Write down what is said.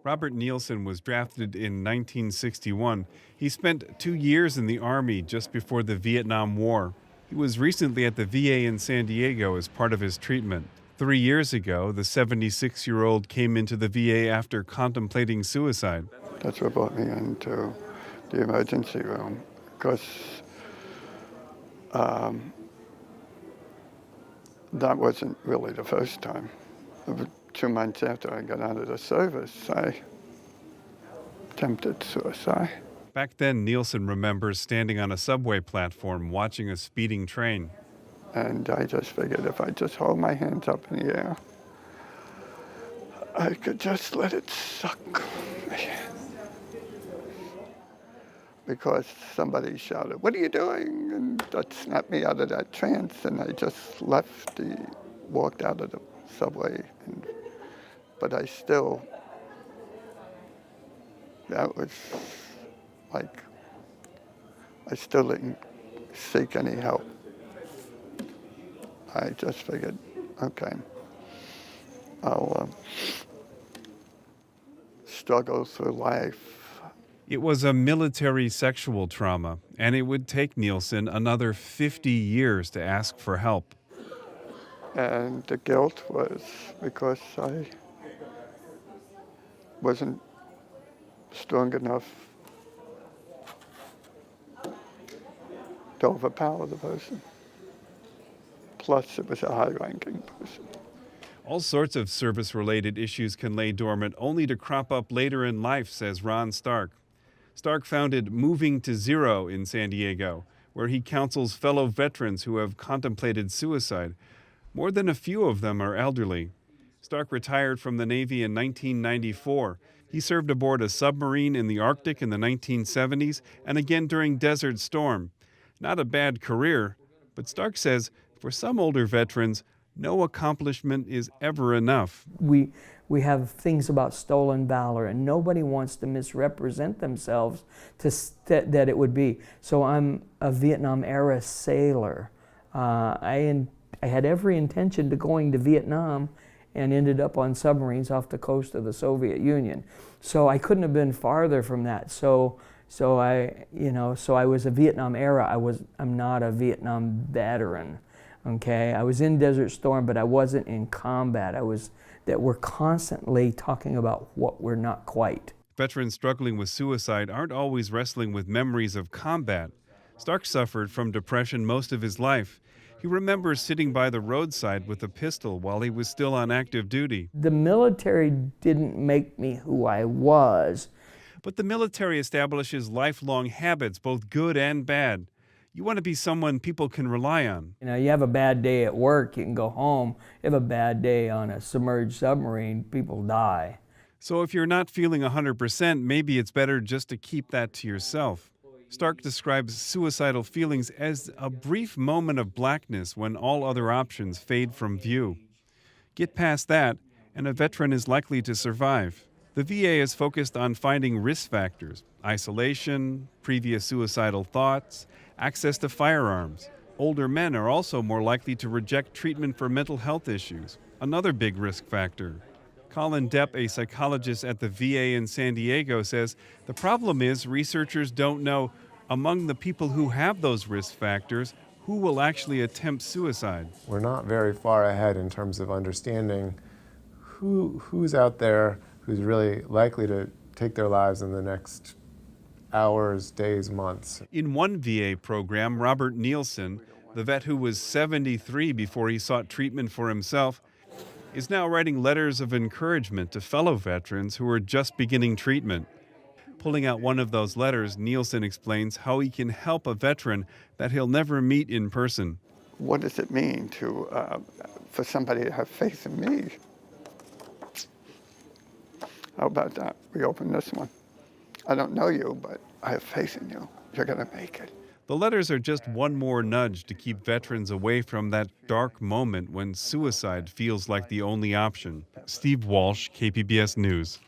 Robert Nielsen was drafted in 1961. He spent 2 years in the Army just before the Vietnam War. He was recently at the VA in San Diego as part of his treatment. 3 years ago, the 76-year-old came into the VA after contemplating suicide. That's what brought me into the emergency room, because that wasn't really the first time. 2 months after I got out of the service, I attempted suicide. Back then, Nielsen remembers standing on a subway platform watching a speeding train. And I just figured if I just hold my hands up in the air, I could just let it suck me. Because somebody shouted, "What are you doing?" And that snapped me out of that trance, and I just walked out of the subway. But I still, that was like, I still didn't seek any help. I just figured, okay, I'll struggle through life. It was a military sexual trauma, and it would take Nielsen another 50 years to ask for help. And the guilt was because I wasn't strong enough to overpower the person. Plus, it was a high-ranking person. All sorts of service-related issues can lay dormant, only to crop up later in life, says Ron Stark. Stark founded Moving to Zero in San Diego, where he counsels fellow veterans who have contemplated suicide. More than a few of them are elderly. Stark retired from the Navy in 1994. He served aboard a submarine in the Arctic in the 1970s and again during Desert Storm. Not a bad career, but Stark says for some older veterans, no accomplishment is ever enough. We have things about stolen valor, and nobody wants to misrepresent themselves that it would be. So I'm a Vietnam-era sailor. I had every intention to going to Vietnam and ended up on submarines off the coast of the Soviet Union. So I couldn't have been farther from that. So I was a Vietnam-era. I'm not a Vietnam veteran. Okay, I was in Desert Storm, but I wasn't in combat. We're constantly talking about what we're not quite. Veterans struggling with suicide aren't always wrestling with memories of combat. Stark suffered from depression most of his life. He remembers sitting by the roadside with a pistol while he was still on active duty. The military didn't make me who I was. But the military establishes lifelong habits, both good and bad. You want to be someone people can rely on. You have a bad day at work, you can go home. You have a bad day on a submerged submarine, people die. So if you're not feeling 100%, maybe it's better just to keep that to yourself. Stark describes suicidal feelings as a brief moment of blackness when all other options fade from view. Get past that, and a veteran is likely to survive. The VA is focused on finding risk factors: isolation, previous suicidal thoughts, access to firearms. Older men are also more likely to reject treatment for mental health issues, another big risk factor. Colin Depp, a psychologist at the VA in San Diego, says the problem is researchers don't know, among the people who have those risk factors, who will actually attempt suicide. We're not very far ahead in terms of understanding who's out there who's really likely to take their lives in the next hours, days, months. In one VA program, Robert Nielsen, the vet who was 73 before he sought treatment for himself, is now writing letters of encouragement to fellow veterans who are just beginning treatment. Pulling out one of those letters, Nielsen explains how he can help a veteran that he'll never meet in person. What does it mean for somebody to have faith in me? How about that? We open this one. I don't know you, but I have faith in you. You're going to make it. The letters are just one more nudge to keep veterans away from that dark moment when suicide feels like the only option. Steve Walsh, KPBS News.